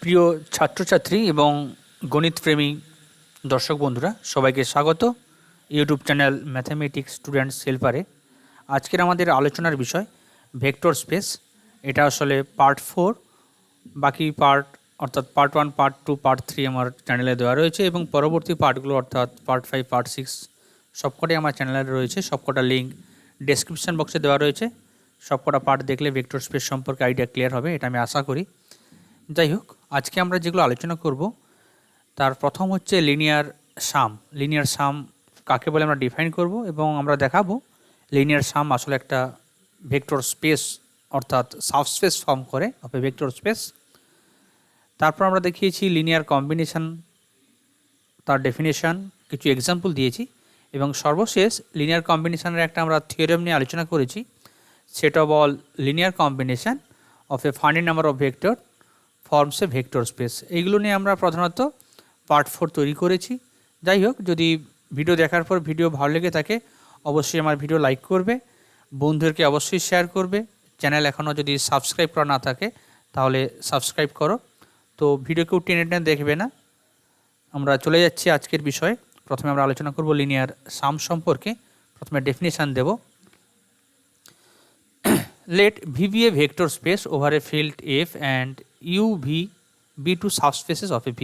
প্রিয় ছাত্রছাত্রী এবং গণিতপ্রেমী দর্শক বন্ধুরা, সবাইকে স্বাগত ইউটিউব চ্যানেল ম্যাথামেটিক্স স্টুডেন্টস হেল্পারে। আজকের আমাদের আলোচনার বিষয় ভেক্টর স্পেস। এটা আসলে পার্ট 4। বাকি পার্ট অর্থাৎ পার্ট 1, পার্ট 2, পার্ট 3 আমার চ্যানেলে দেওয়া রয়েছে এবং পরবর্তী পার্টগুলো অর্থাৎ পার্ট 5, পার্ট 6 সবকটাই আমার চ্যানেলে রয়েছে। সবকটা লিঙ্ক ডেসক্রিপশন বক্সে দেওয়া রয়েছে। সবকটা পার্ট দেখলে ভেক্টর স্পেস সম্পর্কে আইডিয়া ক্লিয়ার হবে, এটা আমি আশা করি। যাই হোক, আজকে আমরা যেগুলো আলোচনা করব তার প্রথম হচ্ছে লিনিয়ার সাম। লিনিয়ার সাম কাকে বলে আমরা ডিফাইন করব এবং আমরা দেখাবো লিনিয়ার সাম আসলে একটা ভেক্টর স্পেস অর্থাৎ সাবস্পেস ফর্ম করে অফ এ ভেক্টর স্পেস। তারপর আমরা দেখিয়েছি লিনিয়ার কম্বিনেশন, তার ডেফিনেশন, কিছু এক্সাম্পল দিয়েছি এবং সর্বশেষ লিনিয়ার কম্বিনেশনের একটা আমরা থিওরেম নিয়ে আলোচনা করেছি। Set of all linear combination of A finite number of vector forms A vector space. এইগুলো নিয়ে আমরা প্রধানত পার্ট 4 তৈরি করেছি। যাই হোক, যদি ভিডিও দেখার পর ভিডিও ভালো লেগে থাকে অবশ্যই আমার ভিডিও লাইক করবে, বন্ধুদেরকে অবশ্যই শেয়ার করবে। চ্যানেল এখনও যদি সাবস্ক্রাইব করা না থাকে তাহলে সাবস্ক্রাইব করো। তো ভিডিও কেউ টেনে টেনে দেখবে না। আমরা চলে যাচ্ছি আজকের বিষয়ে। প্রথমে আমরা আলোচনা করব লিনিয়ার সাম সম্পর্কে। প্রথমে ডেফিনেশান দেব। Let V be a vector space over a field F and U V be two subspaces of a V.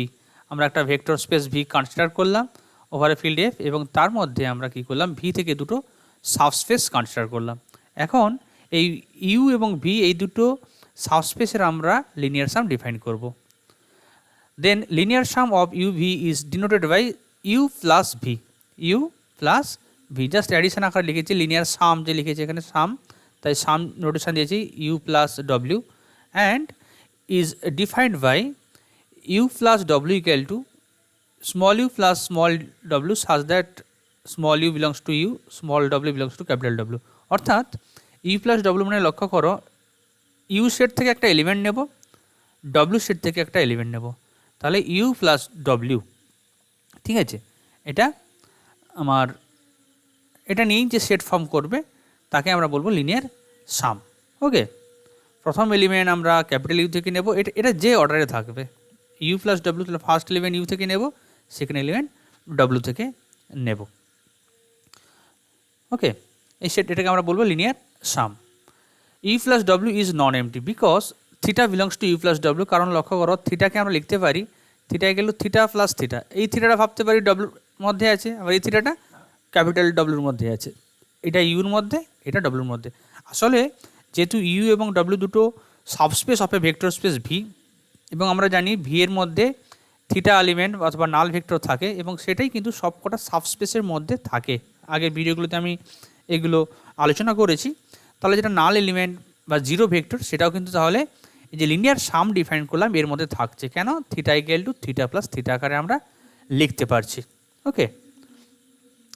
আমরা একটা ভেক্টর স্পেস V কনসিডার করলাম ওভার এ ফিল্ড F এবং তার মধ্যে আমরা কি করলাম V থেকে দুটো সাবস্পেস কনসিডার করলাম। এখন এই U এবং V এই দুটো সাবস্পেসের আমরা লিনিয়ার সাম ডিফাইন করব। Then linear sum of U V is denoted by U plus V. U plus V just addition আকারে লিখেছি। লিনিয়ার সাম যে লিখেছি এখানে সাম, তাই সাম নোটেশন দিয়েছি U plus W and is defined by U plus W equal to small U plus small W such that small U belongs to U, small W belongs to capital W. অর্থাৎ U plus W মানে লক্ষ্য করো you set থেকে একটা element নেব, W set থেকে একটা element নেব, তাহলে ইউ প্লাস ডব্লিউ। ঠিক আছে, এটা আমার এটা নিয়েই যে সেট ফর্ম করবে তাকে আমরা বলবো লিনিয়ার সাম। ওকে, প্রথম এলিমেন্ট আমরা ক্যাপিটাল ইউ থেকে নেব, এটা যে অর্ডারে থাকবে ইউ প্লাস ডব্লিউ, তাহলে ফার্স্ট এলিমেন্ট ইউ থেকে নেব, সেকেন্ড এলিমেন্ট ডব্লিউ থেকে নেব। ওকে, এই সেট এটাকে আমরা বলবো linear sum. U plus W is non empty because theta belongs to U plus W. কারণ লক্ষ্য করো থিটাকে আমরা লিখতে পারি, থিটায় গেল থিটা প্লাস থিটা। এই থিটাটা ভাবতে পারি ডব্লিউর মধ্যে আছে, আবার এই থিটাটা ক্যাপিটাল ডব্লিউর মধ্যে আছে। এটা ইউর মধ্যে, এটা ডব্লিউর মধ্যে। আসলে যেহেতু ইউ এবং ডব্লিউ দুটো subspace of a vector space V এবং আমরা জানি ভি এর মধ্যে থিটা এলিমেন্ট অথবা নাল ভেক্টর থাকে এবং সেটাই কিন্তু সবকটা সাবস্পেসের মধ্যে থাকে। আগের ভিডিওগুলোতে আমি এগুলো আলোচনা করেছি। তাহলে যেটা নাল এলিমেন্ট বা জিরো ভেক্টর সেটাও কিন্তু তাহলে এই যে লিনিয়ার সাম ডিফাইন করলাম এর মধ্যে থাকছে। কেন? Theta equal to theta plus theta আকারে আমরা লিখতে পারছি। Okay,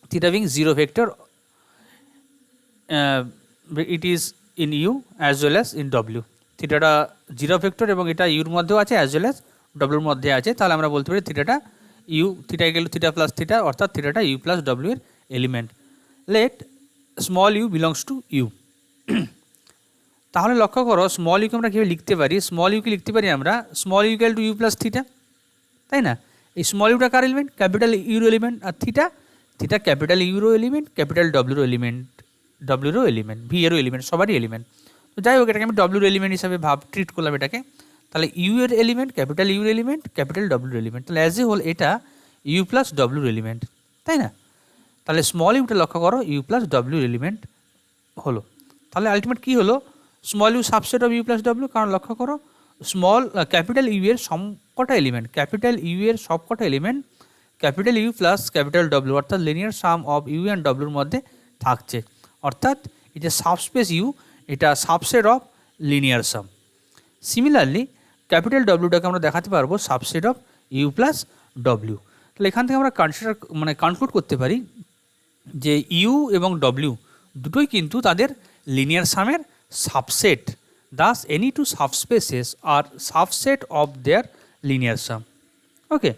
theta being zero vector it is in u as well as in w. থিটাটা জিরো ভেক্টর এবং এটা ইউর মধ্যেও আছে অ্যাজ ওয়েল অ্যাজ ডব্লিউর মধ্যে আছে। তাহলে আমরা বলতে পারি থিটাটা ইউ, থিটা গেল থিটা প্লাস থিটা, অর্থাৎ থিটাটা ইউ প্লাস ডব্লিউ এর element. Let small U belongs to U. তাহলে লক্ষ্য করো স্মল ইউকে আমরা কীভাবে লিখতে পারি? স্মল ইউকে লিখতে পারি আমরা small U equal to U plus theta, তাই না? এই স্মল ইউটা কার এলিমেন্ট? ক্যাপিটাল ইউরো এলিমেন্ট। আর থিটা, থিটা ক্যাপিটাল ইউরো এলিমেন্ট, ক্যাপিটাল ডব্লিউরো এলিমেন্ট, ডব্লিউরও এলিমেন্ট, ভি এরও এলিমেন্ট, সবারই এলিমেন্ট। তো যাই হোক, এটাকে আমি ডব্লিউর এলিমেন্ট হিসাবে ট্রিট করলাম এটাকে। তাহলে ইউ এর এলিমেন্ট, ক্যাপিটাল ইউর এলিমেন্ট, ক্যাপিটাল ডব্লিউর এলিমেন্ট, তাহলে অ্যাজ এ হোল এটা ইউ প্লাস ডব্লিউর এলিমেন্ট, তাই না? তাহলে স্মল ইউটা লক্ষ্য করো ইউ প্লাস ডব্লিউর এলিমেন্ট হলো। তাহলে আলটিমেট কী হলো? Small U subset of U plus W. কারণ লক্ষ্য করো স্মল ক্যাপিটাল ইউ এর সবকটা এলিমেন্ট, ক্যাপিটাল ইউ এর সবকটা element capital U plus capital W অর্থাৎ linear sum of U and ডব্লিউর মধ্যে থাকছে। অর্থাৎ এই যে সাবস্পেস ইউ এটা subset of linear sum. Similarly capital ডব্লিউটাকে আমরা দেখাতে পারবো subset of U plus W. তাহলে এখান থেকে আমরা কনক্লুড করতে পারি যে ইউ এবং ডব্লিউ দুটোই কিন্তু তাদের লিনিয়ার সামের সাবসেট। Thus any two subspaces are subset of their linear sum. Okay,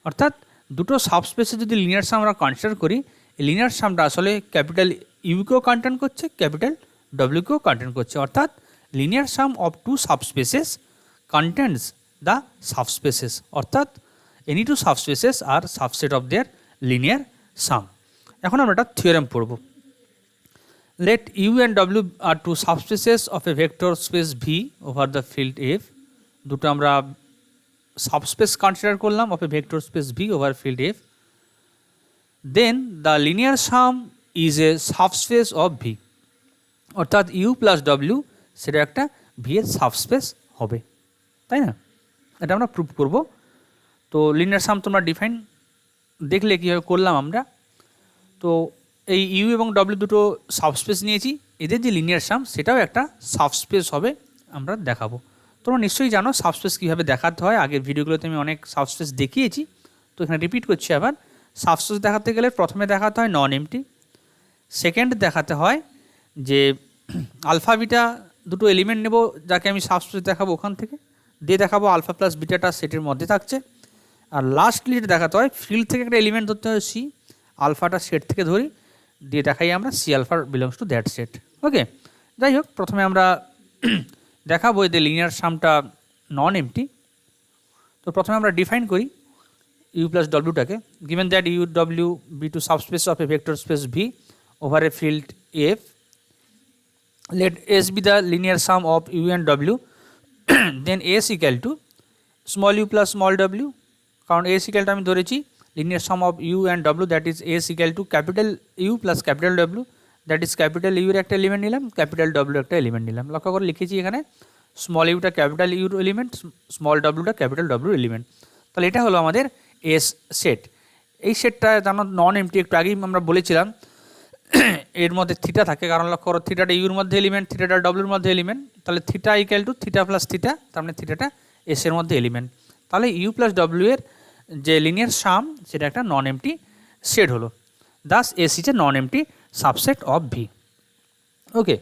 অর্থাৎ দুটো সাবস্পেসে যদি লিনিয়ার সাম আমরা কনসিডার করি, লিনিয়ার সামটা আসলে ক্যাপিটাল ইউকেও কন্টেন করছে, ক্যাপিটাল ডব্লিউকেও কন্টেন করছে। অর্থাৎ linear sum of two subspaces contents the subspaces, অর্থাৎ any two subspaces are subset of their linear sum. এখন আমরা একটা থিওরেম পড়ব। Let U and W are two subspaces of a vector space V over the field F. দুটো আমরা subspace consider করলাম of a vector space V over field F. Then the linear sum is a subspace of V, অর্থাৎ U plus W সেটা একটা V এর subspace হবে, তাই না? এটা আমরা প্রুভ করব। তো লিনিয়ার সাম তোমরা ডিফাইন দেখলে কীভাবে করলাম আমরা। তো এই ইউ এবং ডব্লিউ দুটো সাবস্পেস নিয়েছি, এদের যে লিনিয়ার সাম সেটাও একটা সাবস্পেস হবে, আমরা দেখাবো। তোমরা নিশ্চয়ই জানো সাবস্পেস কীভাবে দেখাতে হয়, আগের ভিডিওগুলোতে আমি অনেক সাবস্পেস দেখিয়েছি, তো এখানে রিপিট করছি আবার। সাবস্পেস দেখাতে গেলে প্রথমে দেখাতে হয় নন এমটি, সেকেন্ড দেখাতে হয় যে আলফা বিটা দুটো এলিমেন্ট নেব যাকে আমি সাবস্পেস দেখাবো ওখান থেকে, দিয়ে দেখাবো আলফা প্লাস বিটাটা সেটের মধ্যে থাকছে। আর লাস্টলি যেটা দেখাতে হয় ফিল্ড থেকে একটা এলিমেন্ট ধরতে হয় সি, আলফাটা সেট থেকে ধরি, দিয়ে দেখাই আমরা C alpha belongs to that set. Okay, যাই হোক প্রথমে আমরা দেখাবো এদের লিনিয়ার সামটা নন এমটি। তো প্রথমে আমরা ডিফাইন করি ইউ প্লাস ডব্লিউটাকে। Given that U W be two subspace of a vector space V over a field F, let S be the linear sum of U and W, then S equal to small u plus small w, কারণ S equal to আমি ধরেছি linear sum of U and W, that is S equal to capital U plus capital W, that is capital U এর একটা element নিলাম, capital W একটা element নিলাম। লক্ষ্য করে লিখেছি এখানে স্মল ইউটা ক্যাপিটাল ইউর এলিমেন্ট, স্মল ডব্লিউটা ক্যাপিটাল ডব্লিউ এলিমেন্ট। তাহলে এটা হলো আমাদের এস সেট। এই সেটটা জানো নন এমটি, একটু আগেই আমরা বলেছিলাম এর মধ্যে থিটা থাকে, কারণ লক্ষ্য করো থিটাটা ইউর মধ্যে এলিমেন্ট, থিটাটা ডব্লিউর মধ্যে এলিমেন্ট, তাহলে theta equal to theta plus theta, তার মানে থিটাটা এস এর মধ্যে এলিমেন্ট। তাহলে ইউ প্লাস ডব্লিউ এর যে লিনিয়ার সাম সেটা একটা নন এমটি সেট হলো, thus S is a non empty subset of V. Okay,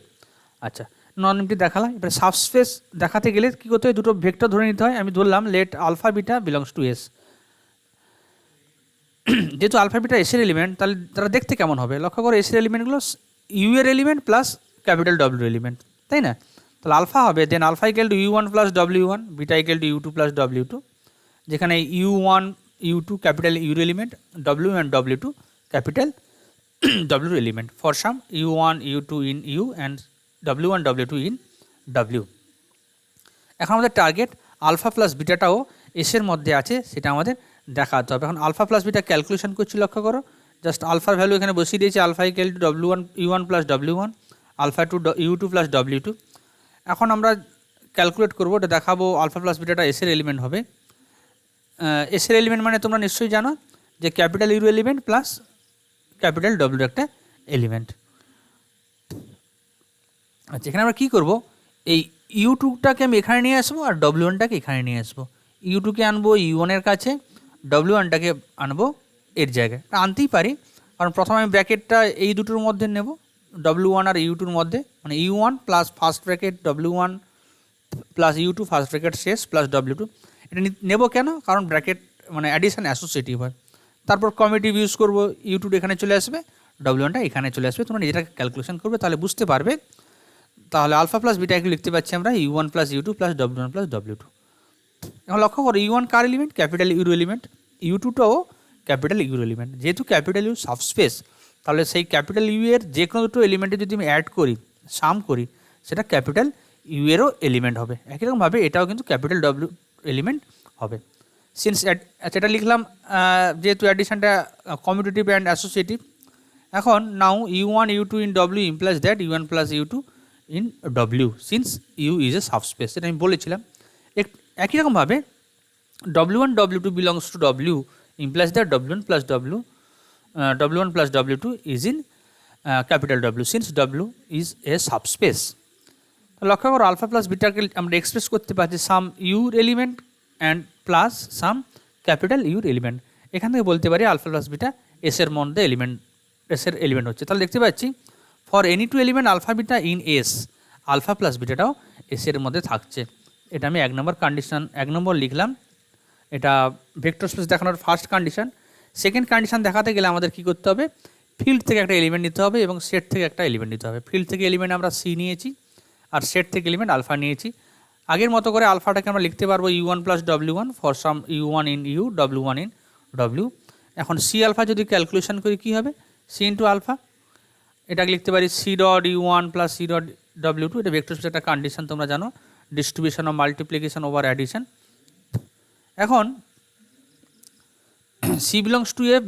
আচ্ছা নন এমটি দেখালাম। এবারে সাবস্পেস দেখাতে গেলে কী করতে হয়, দুটো ভেক্টর ধরে নিতে হয়। আমি ধরলাম let alpha beta belongs to S. যেহেতু আলফা বিটা এসের এলিমেন্ট, তাহলে তারা দেখতে কেমন হবে? লক্ষ্য করো এসের এলিমেন্টগুলো ইউ এর element plus capital W element, তাই না? তাহলে আলফা হবে then alpha equal to U one plus W one, beta equal to U two plus W two, যেখানে U one U two capital ইউর element, W and W two capital ডব্লিউর element, for some you one U two in U and W one W two in W. এখন আমাদের target alpha plus বিটাটাও এসের মধ্যে আছে, সেটা আমাদের দেখাতে হবে। এখন আলফা প্লাস বিটা ক্যালকুলেশন করছি, লক্ষ্য করো জাস্ট আলফার ভ্যালু এখানে বসিয়ে দিয়েছি, alpha equal to W one U one plus W one, alpha two U two plus W two. এখন আমরা ক্যালকুলেট করবো, এটা দেখাবো আলফা প্লাস বিটাটা এসের এলিমেন্ট হবে। এসের এলিমেন্ট মানে তোমরা নিশ্চয়ই জানো যে ক্যাপিটাল ইউর এলিমেন্ট প্লাস ক্যাপিটাল ডব্লিউ একটা এলিমেন্ট। আচ্ছা, এখানে আমরা কী করবো, এই ইউ টুটাকে আমি এখানে নিয়ে আসবো আর ডব্লিউ ওয়ানটাকে এখানে নিয়ে আসবো। ইউ টুকে আনবো ইউ ওয়ানের কাছে, ডব্লিউ ওয়ানটাকে আনবো এর জায়গায়। আনতেই পারি, কারণ প্রথমে আমি ব্র্যাকেটটা এই দুটোর মধ্যে নেব, ডব্লিউ ওয়ান আর ইউ টুর মধ্যে, মানে U one plus first bracket W one plus U two first bracket শেষ প্লাস ডব্লিউ টু। এটা নেব কেন? কারণ ব্র্যাকেট মানে অ্যাডিশন অ্যাসোসিয়েটিভ হয়। তারপর কমিটিভ ইউজ করবো, ইউ টু এখানে চলে আসবে, ডব্লিউ ওয়ানটা এখানে চলে আসবে। তোমরা নিজেটাকে ক্যালকুলেশন করবে, তাহলে বুঝতে পারবে। তাহলে আলফা প্লাস বিটা এগুলো লিখতে পাচ্ছি আমরা U one plus U two plus W one plus W two. এখন লক্ষ্য করো ইউ ওয়ান কার এলিমেন্ট? ক্যাপিটাল ইউর এলিমেন্ট, ইউ টুটাও ক্যাপিটাল ইউর এলিমেন্ট। যেহেতু ক্যাপিটাল ইউ সাবস্পেস, তাহলে সেই ক্যাপিটাল ইউ এর যে কোনো দুটো এলিমেন্টে যদি আমি অ্যাড করি, সাম করি, সেটা ক্যাপিটাল ইউ এরও এলিমেন্ট হবে। একই রকমভাবে এটাও কিন্তু ক্যাপিটাল ডব্লিউ এলিমেন্ট হবে। সিন্স এটা লিখলাম যেহেতু অ্যাডিশনটা কমিউটেটিভ অ্যান্ড অ্যাসোসিয়েটিভ। এখন now U one U two in W implies that U one plus U two in W, since U is a subspace, এটা আমি বলেছিলাম। একই রকমভাবে W one W two belongs to W implies that w1 plus w1 plus w2 is in capital W, since W is a subspace. লক্ষ্য করো alpha plus বিটাকে আমরা express করতে পারছি সাম ইউর element and plus some capital ইউর element. এখান থেকে বলতে পারি আলফা প্লাস বিটা এসের মধ্যে এলিমেন্ট, এসের এলিমেন্ট হচ্ছে। তাহলে দেখতে পাচ্ছি for any two element alpha beta in S, alpha plus বিটাটাও এসের মধ্যে থাকছে। এটা আমি 1 নম্বর কন্ডিশন 1 নম্বর লিখলাম। এটা ভেক্টর স্পেস দেখানোর ফার্স্ট কন্ডিশন। সেকেন্ড কন্ডিশন দেখাতে গেলে আমাদের কী করতে হবে, ফিল্ড থেকে একটা এলিমেন্ট নিতে হবে এবং সেট থেকে একটা এলিমেন্ট নিতে হবে। ফিল্ড থেকে এলিমেন্ট আমরা সি নিয়েছি আর সেট থেকে এলিমেন্ট আলফা নিয়েছি। আগের মতো করে আলফাটাকে আমরা লিখতে পারবো u1 plus w1 for some u1 in U w1 in w। এখন সি আলফা যদি ক্যালকুলেশন করি কী হবে, সি ইন্টু আলফা, এটাকে লিখতে পারি C dot u1 plus C dot w2। এটা ভেক্টর স্পেসের একটা কন্ডিশন, তোমরা জানো, distribution of multiplication over addition. এখন c belongs to f,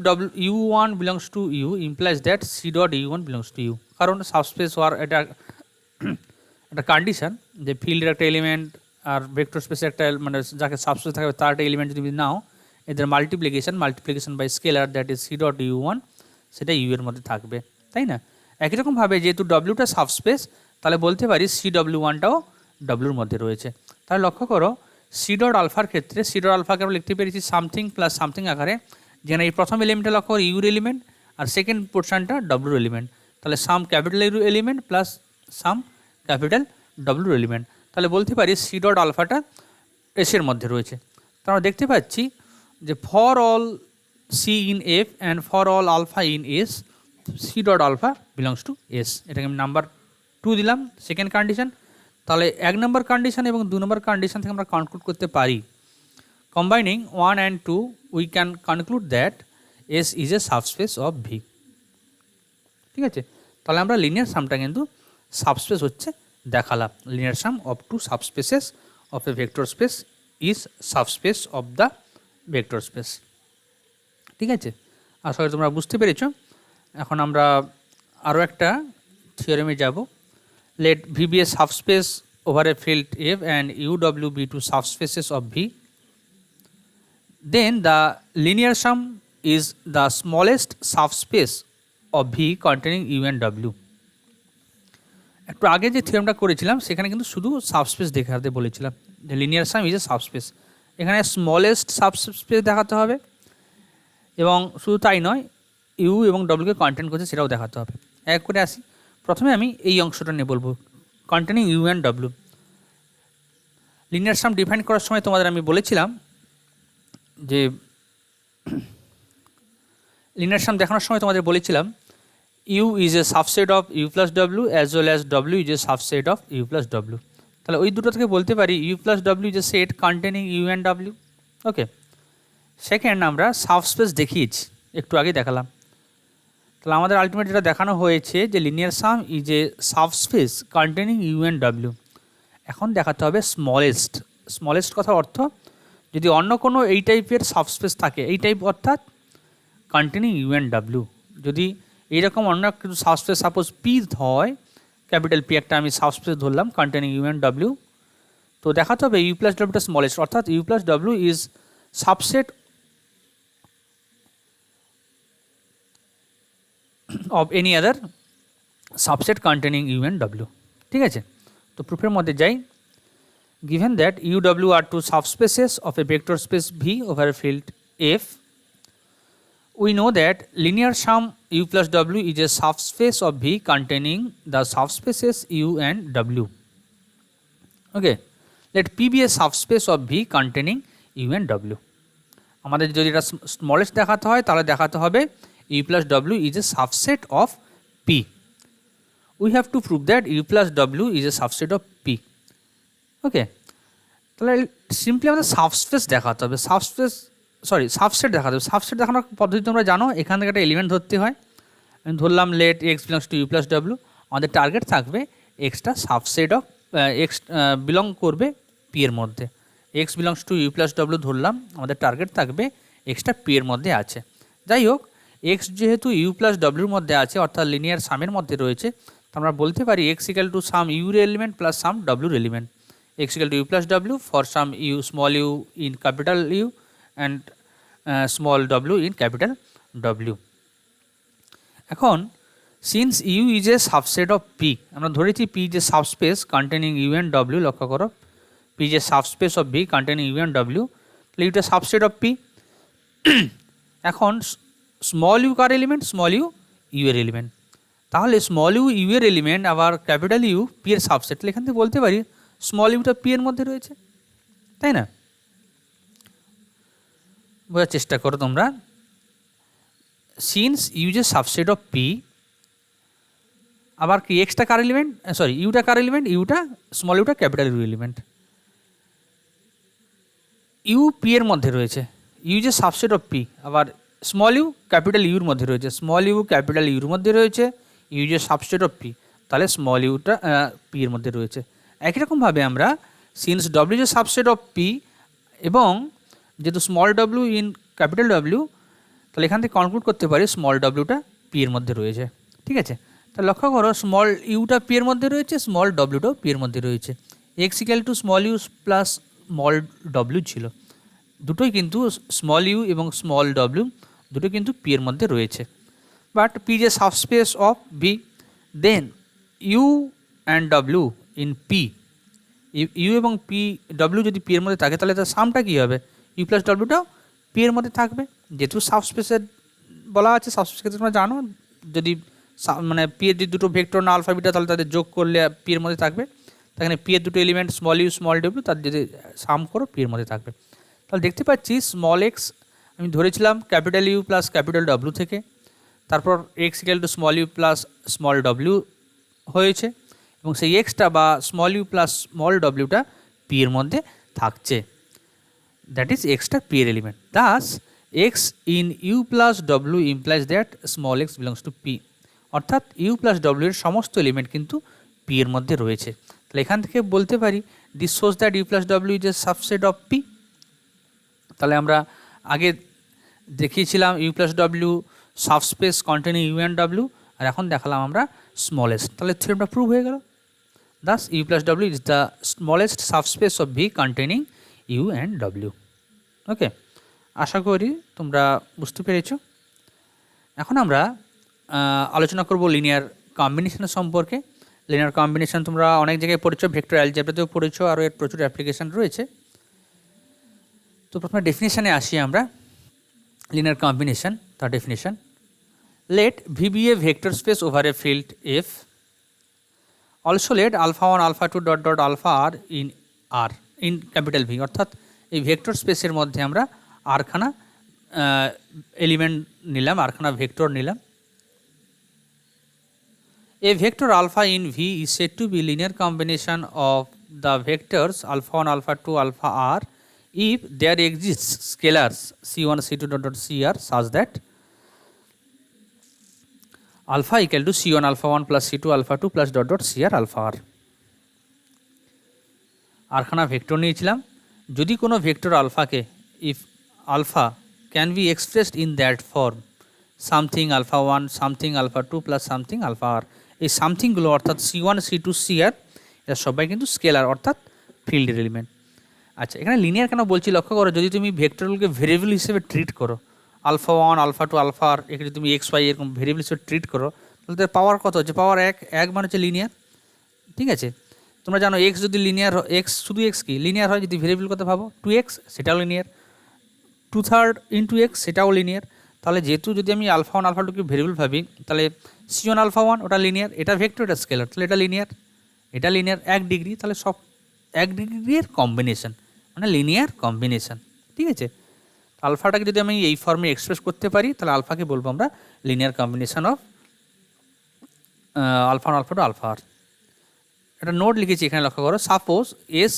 u1 belongs to u implies that c dot u1 belongs to u, কারণ সাবস্পেস হওয়ার এটা একটা কন্ডিশন যে ফিল্ডের একটা এলিমেন্ট আর ভেক্টর স্পেসের একটা মানে যাকে সাবস্পেস থাকবে তার একটা এলিমেন্ট যদি নাও, এদের multiplication by scalar that is C dot u1, সেটা ইউ এর মধ্যে থাকবে, তাই না? একই রকমভাবে যেহেতু ডব্লিউটা সাবস্পেস, তাহলে বলতে পারি সি ডব্লিউ ওয়ানটাও ডব্লিউর মধ্যে রয়েছে। তাহলে লক্ষ্য করো সি ডট আলফার ক্ষেত্রে সি ডট আলফাকে আমরা লিখতে পেরেছি সামথিং প্লাস সামথিং আকারে, যেখানে এই প্রথম এলিমেন্টটা লক্ষ্য করো ইউর এলিমেন্ট আর সেকেন্ড পোর্শনটা ডব্লিউর এলিমেন্ট, তাহলে সাম ক্যাপিটাল ইউর এলিমেন্ট প্লাস সাম ক্যাপিটাল ডব্লিউর এলিমেন্ট। তাহলে বলতে পারি সি ডট আলফাটা এসের মধ্যে রয়েছে। তো আমরা দেখতে পাচ্ছি যে for all C in F and for all alpha in S C dot alpha belongs to S. এটাকে আমি নাম্বার 2 দিলাম, সেকেন্ড কন্ডিশন। তাহলে 1 নম্বর কন্ডিশন এবং 2 নম্বর কন্ডিশন থেকে আমরা কনক্লুড করতে পারি, combining 1 and 2 we can conclude that S is a subspace of V. ঠিক আছে, তাহলে আমরা লিনিয়ার সামটা কিন্তু সাবস্পেস হচ্ছে দেখালাম। Linear sum of two subspaces of a vector space is subspace of the vector space. ঠিক আছে, আশা করি তোমরা বুঝতে পেরেছো। এখন আমরা আরও একটা থিওরেমে যাব। Let V be a subspace over a field F and UW be two subspaces of V. Then the linear sum is the smallest subspace of V containing U and W. একটু আগে যে থিওরেমটা করেছিলাম সেখানে কিন্তু শুধু সাবস্পেস দেখাতে বলেছিলাম যে linear sum is a subspace. এখানে স্মলেস্ট সাবস্পেস দেখাতে হবে এবং শুধু তাই নয়, ইউ এবং ডব্লিউকে কন্টেন্ট করছে সেটাও দেখাতে হবে। এক করে আসি, প্রথমে আমি এই অংশটা নিয়ে বলবো, containing U and W. Linear sum define করার সময় তোমাদের আমি বলেছিলাম যে লিনিয়ার সাম দেখানোর সময় তোমাদের বলেছিলাম U is a subset of U plus W as well as W is a subset of U plus W. তাহলে ওই দুটো থেকে বলতে পারি U plus W is a set containing U and W. Okay, second আমরা subspace দেখিয়েছি, একটু আগে দেখালাম। তাহলে আমাদের আলটিমেট যেটা দেখানো হয়েছে যে linear sum is a subspace containing U and W. এখন দেখাতে হবে স্মলেস্ট। স্মলেস্ট কথার অর্থ যদি অন্য কোনো এই টাইপের সাবস্পেস থাকে, এই টাইপ অর্থাৎ কন্টেনিং ইউ অ্যান্ড ডব্লিউ, যদি এইরকম অন্য কিছু সাবস্পেস সাপোজ পি হয়, ক্যাপিটাল পি একটা আমি সাবস্পেস ধরলাম কন্টেনিং ইউ অ্যান্ড ডব্লিউ, তো দেখাতে হবে ইউ প্লাস ডব্লিউটা স্মলেস্ট, অর্থাৎ U plus W is subset of any other subset containing u and w। ঠিক আছে, তো প্রুফের মধ্যে যাই। given that u w are two subspaces of a vector space v over a field f, we know that linear sum u plus w is a subspace of v containing the subspaces u and w. Okay, let p be a subspace of v containing u and w. আমাদের যদি এটা smallest দেখাতে হয় তাহলে দেখাতে হবে u plus w is a subset of p. We have to prove that u plus w is a subset of p. Okay, তাহলে simply আমাদের সাবস্পেস দেখাতে হবে, সাবসেট দেখাতে হবে। সাবসেট দেখানোর পদ্ধতি তোমরা জানো, এখান থেকে একটা এলিমেন্ট ধরতে হয়। আমি ধরলাম let X belongs to U plus W, আমাদের টার্গেট থাকবে এক্সটা সাবসেট অফ এক্স বিলং করবে পি এর মধ্যে। X belongs to U plus W ধরলাম, আমাদের টার্গেট থাকবে এক্সটা পি এর মধ্যে আছে। যাই হোক, এক্স যেহেতু ইউ প্লাস ডব্লিউর মধ্যে আছে অর্থাৎ লিনিয়ার সামের মধ্যে রয়েছে, তো আমরা বলতে পারি এক্স ইকাল টু সাম ইউর এলিমেন্ট প্লাস সাম ডব্লিউর element. X equal to U plus W for some U small U in capital U and small W in capital W. এখন since U is a subset of P, আমরা ধরেছি P যে subspace containing U and W, লক্ষ্য করো P যে subspace of V containing U and W, তাহলে ইউটা subset of P. এখন স্মল ইউ কার এলিমেন্ট? স্মল ইউ ইউ এর এলিমেন্ট। তাহলে স্মল ইউ ইউ এর এলিমেন্ট আবার ক্যাপিটাল ইউ পি এর সাবসেট, তাহলে এখান থেকে বলতে পারি স্মল ইউটা পি এর মধ্যে রয়েছে, তাই না? বোঝার চেষ্টা করো তোমরা। সিন্স ইউ যে সাবসেট অফ পি, আবার কি এক্সটা কার এলিমেন্ট, ইউটা কার এলিমেন্ট? ইউটা স্মল ইউটা capital U element. U P এর মধ্যে রয়েছে, ইউ যে সাবসেট অফ পি, আবার স্মল ইউ ক্যাপিটাল ইউর মধ্যে রয়েছে, স্মল ইউ ক্যাপিটাল ইউর মধ্যে রয়েছে, ইউ যে সাবসেট অফ পি, তাহলে স্মল ইউটা পি এর মধ্যে রয়েছে। একই রকমভাবে আমরা সিন্স ডব্লিউ যে সাবসেট অফ পি এবং যেহেতু small W in capital W, তাহলে এখান থেকে কনক্লুড করতে পারি স্মল ডব্লিউটা পি এর মধ্যে রয়েছে। ঠিক আছে, তাহলে লক্ষ্য করো স্মল ইউটা পি এর মধ্যে রয়েছে, স্মল ডব্লিউটাও পি এর মধ্যে রয়েছে। X equal to small U plus small W ছিল, দুটোই কিন্তু স্মল ইউ এবং স্মল ডব্লিউ দুটো কিন্তু পি এর মধ্যে রয়েছে। বাট পি যে subspace of B, then U and W in P, U এবং পি ডব্লিউ যদি পি এর মধ্যে থাকে তাহলে তার সামটা কী হবে, ইউ প্লাস ডব্লিউটাও পি এর মধ্যে থাকবে। যেহেতু সাবস্পেসের বলা আছে, সাবস্পেস ক্ষেত্রে তোমরা জানো যদি মানে পি এর যদি দুটো ভেক্টর না আলফা বিটা তাহলে তাদের যোগ করলে পি এর মধ্যে থাকবে। এখানে পি এর দুটো element small U small W, তার যদি সাম করো পি এর মধ্যে থাকবে। তাহলে দেখতে পাচ্ছি স্মল এক্স আমি ধরেছিলাম capital U plus capital W থেকে, তারপর X equal to small U plus small W হয়েছে এবং সেই এক্সটা বা স্মল ইউ প্লাস স্মল ডব্লিউটা পি এর মধ্যে থাকছে, দ্যাট ইজ এক্সটা পি এর element. Thus X in U plus W implies that small X belongs to P, অর্থাৎ ইউ প্লাস ডব্লিউ এর সমস্ত এলিমেন্ট কিন্তু পি এর মধ্যে রয়েছে। তাহলে এখান থেকে বলতে পারি this shows that U plus W is a subset of P. তাহলে আমরা আগে দেখিয়েছিলাম U plus W subspace containing U and W, আর এখন দেখালাম আমরা স্মলেস্ট। তাহলে থিওরেমটা প্রুভ হয়ে গেল। Thus U plus W is the smallest subspace of V containing U and W. Okay, আশা করি তোমরা বুঝতে পেরেছ। এখন আমরা আলোচনা করব লিনিয়ার কম্বিনেশনের সম্পর্কে। লিনিয়ার কম্বিনেশন তোমরা অনেক জায়গায় পড়েছো, ভেক্টর অ্যালজেব্রাতেও পড়েছো, আরও এর প্রচুর অ্যাপ্লিকেশান রয়েছে। তো প্রথমে ডেফিনেশানে আসি আমরা। লিনিয়ার কম্বিনেশন, তার definition: let V be a vector space over a field F. Also let alpha 1 alpha 2 dot dot alpha r in capital V, অর্থাৎ এই ভেক্টর স্পেসের মধ্যে আমরা আরখানা এলিমেন্ট নিলাম, আরখানা ভেক্টর নিলাম। A vector alpha in V is said to be linear combination of the vectors alpha 1 alpha 2 alpha r if there exists scalars c1 c2 dot dot cr such that alpha equal to c1 alpha 1 plus c2 alpha 2 plus dot dot cr alpha r। আরখানা vector নিয়েছিলাম, যদি কোনো vector আলফাকে if alpha can be expressed in that form something alpha 1 something alpha 2 plus something alpha R, এই সামথিংগুলো অর্থাৎ c1 c2 cr এরা সবাই কিন্তু স্কেলার অর্থাৎ ফিল্ডের এলিমেন্ট। আচ্ছা, এখানে লিনিয়ার কেন বলছি লক্ষ্য করো, যদি তুমি ভেক্টরগুলোকে ভেরিয়েবল হিসেবে ট্রিট করো, আলফা 1 আলফা 2 আলফা আর, এখানে তুমি এক্স ওয়াই এরকম ভেরিয়েবল হিসেবে ট্রিট করো, তাহলে তার পাওয়ার কত হচ্ছে, পাওয়ার এক মানে হচ্ছে লিনিয়ার। ঠিক আছে, তোমরা জানো এক্স যদি লিনিয়ার, এক্স শুধু এক্স কি লিনিয়ার হয়, যদি ভেরিয়েবল কথা ভাবো 2x সেটাও লিনিয়ার, 2/3 ইন্টু এক্স সেটাও লিনিয়ার। তাহলে যেহেতু যদি আমি আলফা 1 আলফা 2কে ভেরিয়েবল ভাবি, তাহলে c1 আলফা 1 ওটা লিনিয়ার, এটা ভেক্টর এটা স্কেলার, তাহলে এটা লিনিয়ার, এটা লিনিয়ার 1 ডিগ্রি, তাহলে সব 1 ডিগ্রির কম্বিনেশন মানে লিনিয়ার কম্বিনেশন। ঠিক আছে, আলফাটাকে যদি আমি এই ফর্মে এক্সপ্রেস করতে পারি তাহলে আলফাকে বলবো আমরা linear combination of alpha 1 alpha 2 alpha R. একটা নোট লিখেছি এখানে লক্ষ্য করো, suppose S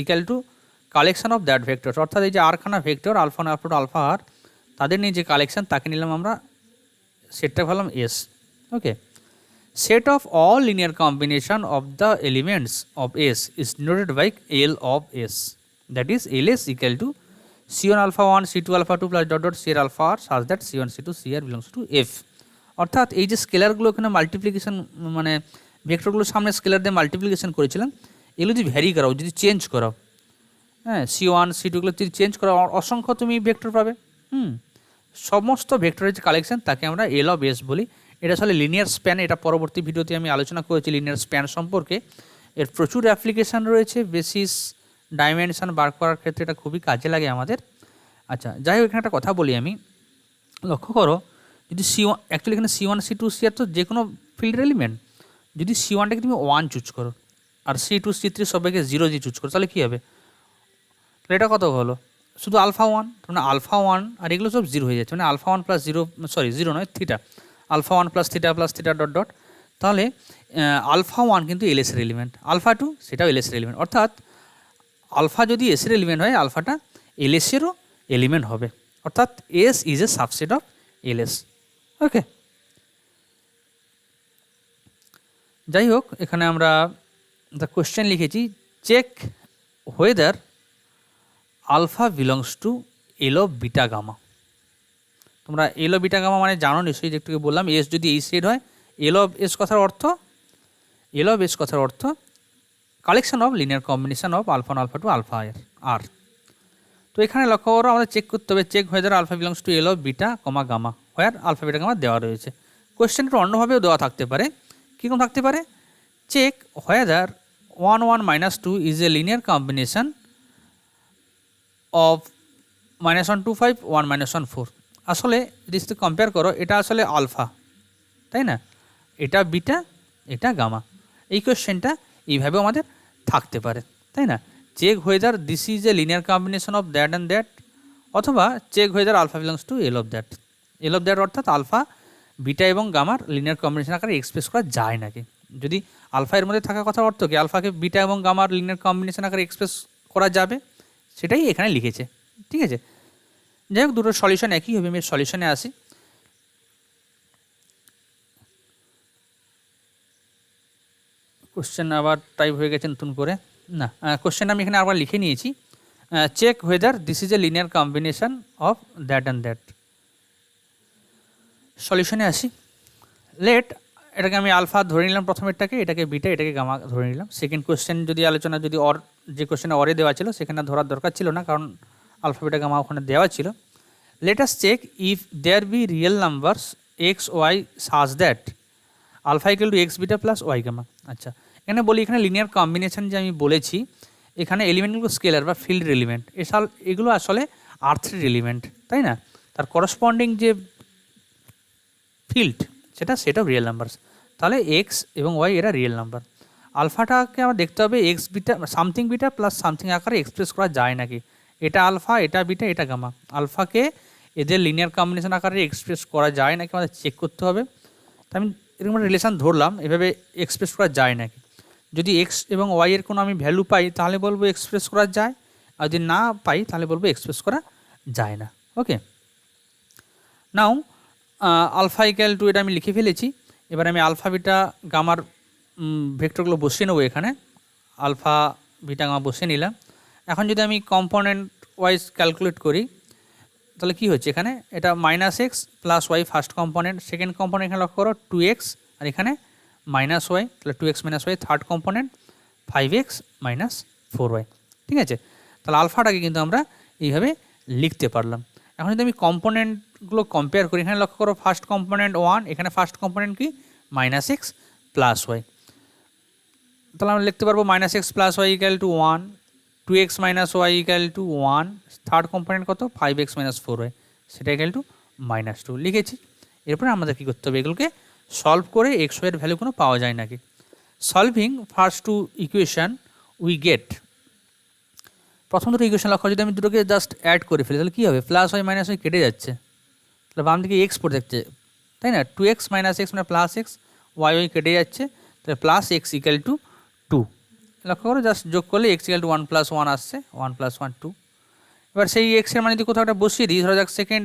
equal to collection of that vector, অর্থাৎ এই যে আরখানা vector alpha 1 alpha 2 alpha R, তাদের নিয়ে যে কালেকশন তাকে নিলাম আমরা, সেটটা ভাবলাম S. Okay, set of all linear combination of the elements of S is denoted by L of S, that is LS equal to C1 alpha 1 C2 alpha 2 plus dot dot Cr alpha r such that C1 C2 Cr belongs to F। অর্থাৎ এই যে স্কেলারগুলো এখানে multiplication মানে ভেক্টরগুলোর সামনে scalar দিয়ে multiplication করেছিলাম, এগুলো যদি ভ্যারি করাও, যদি চেঞ্জ করাও, হ্যাঁ C1 C2গুলো যদি চেঞ্জ করাও অসংখ্য তুমি ভেক্টর পাবে। সমস্ত ভেক্টরের যে কালেকশন তাকে আমরা এল অফ এস বলি। এটা আসলে লিনিয়ার স্প্যান, এটা পরবর্তী ভিডিওতে আমি আলোচনা করেছি লিনিয়ার স্প্যান সম্পর্কে। এর প্রচুর অ্যাপ্লিকেশান রয়েছে, বেসিস ডাইমেনশন বার করার ক্ষেত্রে এটা খুবই কাজে লাগে আমাদের। আচ্ছা, যাই হোক, এখানে একটা কথা বলি আমি, লক্ষ্য করো যদি C1 অ্যাকচুয়ালি এখানে C1 C2 Cr তো যে কোনো ফিল্ডের এলিমেন্ট, যদি C1টাকে তুমি 1 চুজ করো আর C2 C3 সবাইকে 0 দিয়ে চুজ করো, তাহলে কী হবে, তাহলে এটা কত হলো, শুধু আলফা 1, মানে আলফা 1 আর এগুলো সব 0 হয়ে যাচ্ছে, মানে আলফা 1 প্লাস 0 সরি 0 নয় theta, alpha 1 plus theta dot dot, তাহলে আলফা 1 কিন্তু এল এসের এলিমেন্ট, আলফা 2 সেটাও এল এসের এলিমেন্ট, অর্থাৎ আলফা যদি এসের এলিমেন্ট হয় আলফাটা এলএসেরও এলিমেন্ট হবে, অর্থাৎ S is a subset of LS. Okay, যাই হোক, এখানে আমরা দ্য কোয়েশ্চেন লিখেছি check whether alpha belongs to L of beta gamma. তোমরা এল অফ বিটা গামা মানে জানো নিশ্চয়ই, যে একটু বললাম এস যদি এই সেট হয়, এল অফ এস কথার অর্থ collection of linear combination of alpha one alpha two alpha R. তো এখানে লক্ষ্য করো, আমাদের চেক করতে হবে check whether alpha belongs to L of beta comma gamma, where alpha beta gamma দেওয়া রয়েছে। কোয়েশ্চেনটা অন্যভাবেও দেওয়া থাকতে পারে, কীরকম থাকতে পারে, check whether 1 1 minus 2 is a linear combination of -1 2 5 1 -1 4। আসলে যদি কম্পেয়ার করো, এটা আসলে আলফা, তাই না, এটা বিটা, এটা গামা। এই কোয়েশ্চেনটা এইভাবেও আমাদের থাকতে পারে, তাই না। Check whether this is a linear combination of that and that, অথবা check whether alpha belongs to L of that. L of that অর্থাৎ আলফা বিটা এবং গামার লিনিয়ার কম্বিনেশন আকারে এক্সপ্রেস করা যায় নাকি। যদি আলফা এর মধ্যে থাকার কথা অর্থ কি আলফাকে বিটা এবং গামার লিনিয়ার কম্বিনেশন আকারে এক্সপ্রেস করা যাবে, সেটাই এখানে লিখেছে। ঠিক আছে, যাই হোক, দুটো সলিউশন একই হবে। আমি সলিউশনে আসি। কোশ্চেন আবার টাইপ হয়ে গেছে নতুন করে, না, কোশ্চেন আমি এখানে আবার লিখে নিয়েছি, check whether this is a linear combination of that and that. সলিউশনে আসি। লেট, এটাকে আমি আলফা ধরে নিলাম প্রথমেরটাকে, এটাকে বিটা, এটাকে গামা ধরে নিলাম। সেকেন্ড কোশ্চেন যদি আলোচনা যদি যে কোশ্চেনে অরে দেওয়া ছিল সেখানে ধরার দরকার ছিল না, কারণ আলফা বিটা গামা ওখানে দেওয়া ছিল। Let us check if there be real numbers X Y such that alpha equal to X beta plus Y gamma. আচ্ছা, এখানে বলি, এখানে লিনিয়ার কম্বিনেশন যে আমি বলেছি, এখানে এলিমেন্টগুলো স্কেলার বা ফিল্ড এলিমেন্ট, এগুলো আসলে আর্থের এলিমেন্ট, তাই না। তার করসপন্ডিং যে ফিল্ড সেটা রিয়েল নাম্বারস। তাহলে এক্স এবং ওয়াই এরা রিয়েল নাম্বার। আলফাটাকে আমার দেখতে হবে x beta something beta plus something আকারে এক্সপ্রেস করা যায় নাকি। এটা আলফা, এটা বিটা, এটা গামা, আলফাকে এদের লিনিয়ার কম্বিনেশন আকারে এক্সপ্রেস করা যায় নাকি আমাদের চেক করতে হবে। তো আমি এরকম রিলেশান ধরলাম, এভাবে এক্সপ্রেস করা যায় নাকি। যদি এক্স এবং ওয়াই এর কোনো আমি ভ্যালু পাই তাহলে বলবো এক্সপ্রেস করা যায়, আর যদি না পাই তাহলে বলবো এক্সপ্রেস করা যায় না। ওকে, নাও আলফা ইকুয়াল টু, এটা আমি লিখে ফেলেছি। এবার আমি আলফা বিটা গামার ভেক্টরগুলো বসিয়ে নেবো এখানে। আলফা বিটা গামা বসিয়ে নিলাম। এখন যদি আমি কম্পোনেন্ট ওয়াইজ ক্যালকুলেট করি তাহলে কি হচ্ছে, এখানে এটা -x plus Y first component, second component এখানে লক্ষ্য করো 2x, আর এখানে -y, তাহলে 2x - y, third component 5x - 4y। ঠিক আছে, তাহলে আলফাটাকে কিন্তু আমরা এইভাবে লিখতে পারলাম। এখন যদি আমি কম্পোনেন্টগুলো কম্পেয়ার করি, এখানে লক্ষ্য করো ফার্স্ট কম্পোনেন্ট 1, এখানে ফার্স্ট কম্পোনেন্ট কি -x প্লাস ওয়াই, তাহলে আমরা লিখতে পারবো -x plus Y equal to 1, 2x - y equal to 1, third component কত 5x - 4y, সেটা ইকুয়াল টু -2 লিখেছি। এরপরে আমাদের কী করতে হবে, এগুলোকে সলভ করে এক্স ওয়াইয়ের ভ্যালু কোনো পাওয়া যায় নাকি। Solving first two equation we get, প্রথম দুটো ইকুয়েশন লক্ষ্য, যদি আমি দুটোকে জাস্ট অ্যাড করে ফেলি তাহলে কী হবে, প্লাস ওয়াই মাইনাস ওয়াই কেটে যাচ্ছে, তাহলে বাম দিকে এক্স পড়ে যাচ্ছে, তাই না। 2x - x মানে প্লাস এক্স, ওয়াই ওয়াই কেটে যাচ্ছে, তাহলে প্লাস এক্স ইকুয়াল টু 2। লক্ষ্য করো, জাস্ট যোগ করলে এক্স ইকুয়াল টু 1 + 1 আসছে, 1 + 1 2। এবার সেই এক্সের মান যদি কোথাও একটা বসিয়ে দিই, ধরা যাক সেকেন্ড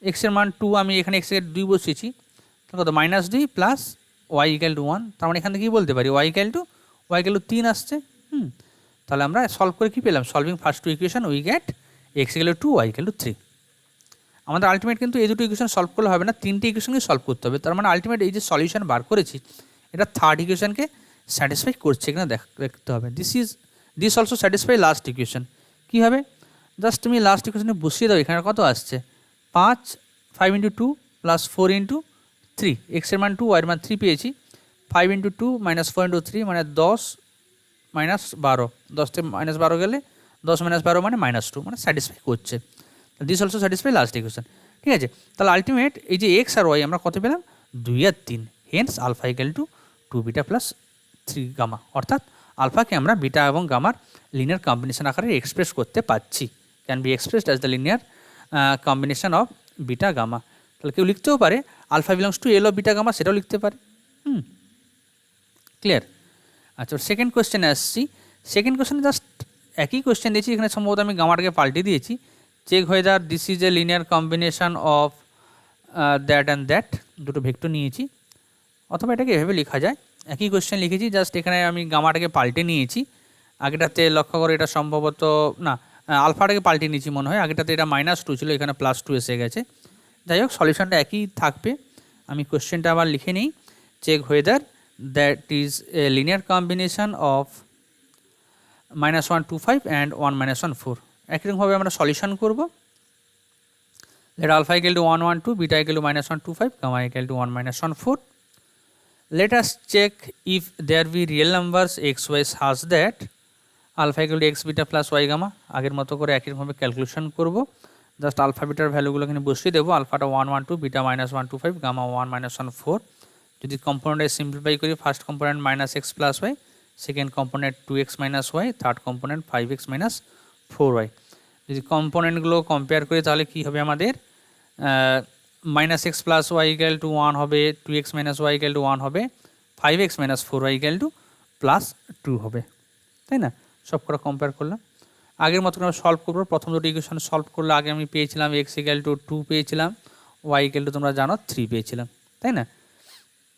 এক্সের মান 2, আমি এখানে এক্স এর 2 বসিয়েছি, তাহলে কত -2 প্লাস ওয়াই ইকুয়াল টু 1, তার মানে এখান থেকে কী বলতে পারি ওয়াই ইকুয়াল টু 3 আসছে। তাহলে আমরা সলভ করে কী পেলাম, solving first two equation we get X equal to 2, Y equal to 3। আমাদের আলটিমেট কিন্তু এই দুটো ইকুয়েশন সলভ করলে হবে না, তিনটে ইকুয়েশনকে সলভ করতে হবে। তার মানে আলটিমেট এই যে সলিউশন বার করেছি এটা থার্ড ইকুয়েশনকে স্যাটিসফাই করছে কিনা দেখতে হবে। This also satisfy last equation. কী হবে, জাস্ট তুমি লাস্ট ইকুয়েশনে বসিয়ে দাও, এখানে কত আসছে 5 × 2 + 4 × 3, এক্সের মান 2, ওয়াইয়ের মান 3 পেয়েছি, 5 × 2 - 4 × 3 মানে 10 - 12, 10 থেকে -12 গেলে 10 - 12 মানে -2, মানে স্যাটিসফাই করছে। This also satisfy last equation. ঠিক আছে, তাহলে আলটিমেট এই যে এক্স আর ওয়াই আমরা কত পেলাম 2 আর 3, hence alpha equal to 2 beta plus 3 gamma, অর্থাৎ আলফাকে আমরা বিটা এবং গামার লিনিয়ার কম্বিনেশন আকারে এক্সপ্রেস করতে পারছি, can be expressed as the linear combination of beta gamma. তাহলে কেউ লিখতেও পারে alpha belongs to L of beta gamma, সেটাও লিখতে পারে। ক্লিয়ার। আচ্ছা, সেকেন্ড কোয়েশ্চেনে আসছি। সেকেন্ড কোয়েশ্চেনে জাস্ট একই কোয়েশ্চেন দিয়েছি, এখানে সম্ভবত আমি গামাটাকে পাল্টে দিয়েছি। Check whether this is a linear combination of that and that, দুটো ভেক্টর নিয়েছি, অথবা এটাকে এভাবে লেখা যায়। একই কোয়েশ্চেন লিখেছি, জাস্ট এখানে আমি গামাটাকে পাল্টে নিয়েছি। আগেটাতে লক্ষ্য করে এটা সম্ভবত না, আলফাটাকে পাল্টে নিয়েছি মনে হয়, আগেটাতে এটা -2 ছিল, এখানে +2 এসে গেছে। যাই হোক, সলিউশনটা একই থাকবে। আমি কোয়েশ্চেনটা আবার লিখে নিই, check whether that is a linear combination of -125 and 1 -1 4। একইরকমভাবে আমরা সলিউশন করব। let alpha equal to 1 1 2, beta equal to -125, gamma equal to 1 -1 4. Let us check if there be real numbers x y such that alpha equal to x beta plus y gamma। আগের মতো করে একইরকমভাবে calculation করব। Just alpha bitter ভ্যালুগুলো এখানে বসিয়ে দেবো। আলফাটা 1 1 2, beta -125, gamma 1 -1 4। যদি কম্পোনেন্টে simplify করি, first component -x + y, second component 2x - y, third component 5x - 4y। যদি কম্পোনেন্টগুলো কম্পেয়ার করি তাহলে কি হবে আমাদের, -x + y = 1 হবে, 2x - y = 1 হবে, 5x - 4y = +2 হবে, তাই না? সব করে কম্পেয়ার করলাম। আগের মতো আমরা সলভ করবো। প্রথম দুটো ইকুয়েশন সলভ করলে আগে আমি পেয়েছিলাম x = 2 পেয়েছিলাম, y = তোমরা জানো 3 পেয়েছিলাম, তাই না?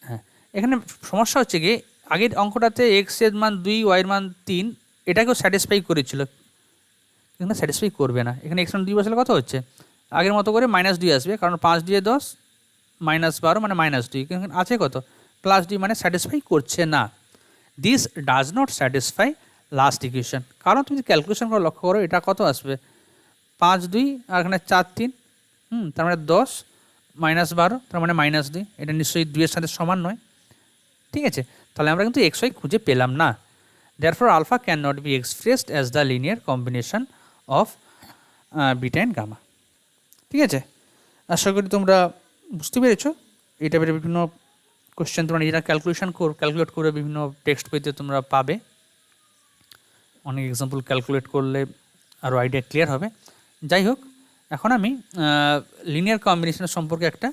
হ্যাঁ, এখানে সমস্যা হচ্ছে কি, আগের অঙ্কটাতে x এর মান 2, y এর মান 3, এটাকেও স্যাটিসফাই করেছিল, এখানে স্যাটিসফাই করবে না। এখানে x মান 2 বসালে কত হচ্ছে, আগের মতো করে -2 আসবে, কারণ 5 2 10, -12 মানে -2, কিন্তু আছে কত +2, মানে স্যাটিসফাই করছে না। This does not satisfy last equation, কারণ তুমি ক্যালকুলেশন করে লক্ষ্য করো, এটা কত আসবে 5 2 আর এখানে 4 3, তার মানে 10 -12, তার মানে -2, এটা নিশ্চয়ই 2 এর সাথে সমান নয়, ঠিক আছে? তাহলে আমরা কিন্তু xy খুঁজে পেলাম না। therefore alpha cannot be expressed as the linear combination of beta and gamma। ঠিক আছে, আশা করি তোমরা বুঝতে পেরেছো। এই টাইপের বিভিন্ন কোশ্চেন তোমরা নিজেরা ক্যালকুলেট করে বিভিন্ন টেক্সট বইতে তোমরা পাবে। অনেক এক্সাম্পল ক্যালকুলেট করলে আরও আইডিয়া ক্লিয়ার হবে। যাই হোক, এখন আমি লিনিয়ার কম্বিনেশন সম্পর্কে একটা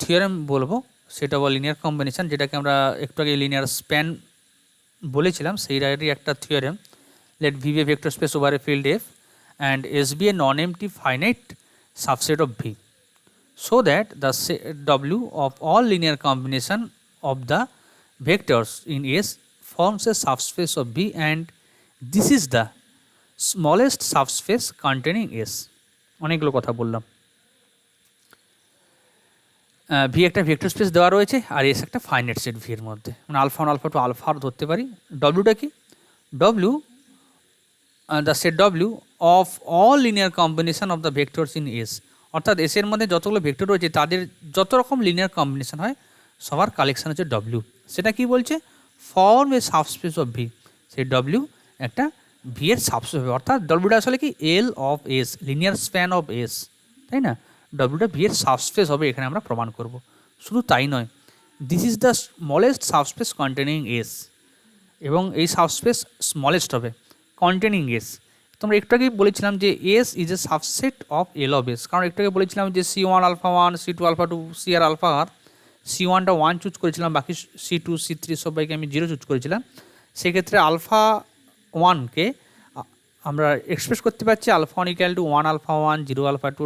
থিওরেম বলবো, সেটা হলো লিনিয়ার কম্বিনেশন, যেটাকে আমরা একটু আগে লিনিয়ার স্প্যান বলেছিলাম, সেইটারই একটা theorem. Let V be a vector space over a field F and S be a non empty finite subset of V, so that the W of all linear combination of the vectors in S forms a subspace of V, and this is the smallest subspace containing S। অনেকগুলো কথা বললাম। V একটা vector space দেওয়া রয়েছে আর S একটা finite set V এর মধ্যে, মানে আলফা 1 আলফা 2 আলফা আর ধরতে পারি। ডব্লিউটা কি, W the set W of all linear combination of the vectors in S, অর্থাৎ এস এর মধ্যে যতগুলো ভেক্টর রয়েছে তাদের যত রকম লিনিয়ার কম্বিনেশন হয় সবার কালেকশন হচ্ছে ডব্লিউ। সেটা কি বলছে, form A subspace of V, সেই ডব্লিউ একটা ভি এর সাবস্পেস হবে, অর্থাৎ ডব্লিউটা আসলে কি এল of S, linear span of S, তাই না? ডব্লিউটা ভি এর সাবস্পেস হবে, এখানে আমরা প্রমাণ করব। শুধু তাই নয়, this is the smallest subspace containing S, এবং এই সাবস্পেস স্মলেস্ট হবে কন্টেনিং এস। তোমরা একটু আগেই বলেছিলাম যে S is a subset of L of S, কারণ একটু আগে বলেছিলাম যে C1 alpha 1, C2 alpha 2, C R alpha R, C1টা 1 চুজ করেছিলাম, বাকি C2 C3 সবাইকে আমি 0 চুজ করেছিলাম। সেক্ষেত্রে আলফা 1কে আমরা এক্সপ্রেস করতে পারছি আলফা 1 = 1 আলফা 1 0 আলফা 2 ...